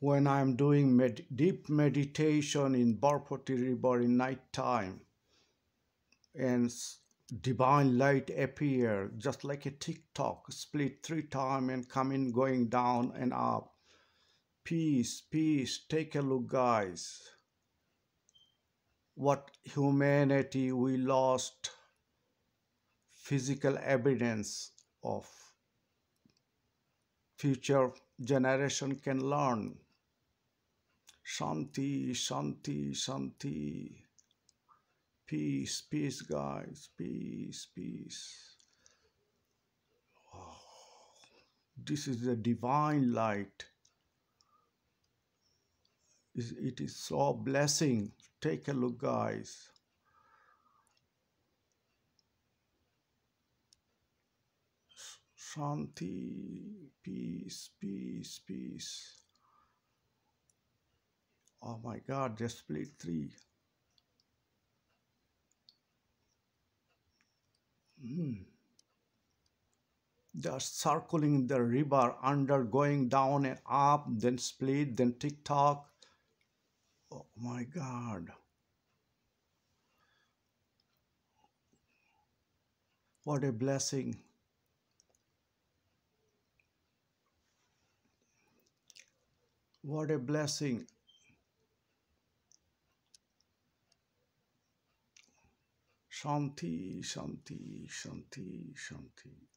when I'm doing deep meditation in Barpoti River in night time, and divine light appear just like a tick-tock, split three times and coming, going down and up. Peace, peace. Take a look, guys. What humanity we lost, physical evidence of future generation can learn. Shanti, Shanti, Shanti. Peace, peace, guys. Peace, peace. This is the divine light. It is so blessing. Take a look, guys. Shanti, peace, peace, peace. Oh my God, just split three. They're circling the river, under, going down and up, then split, then tick-tock. Oh my God. What a blessing. What a blessing. Shanti, Shanti, Shanti, Shanti.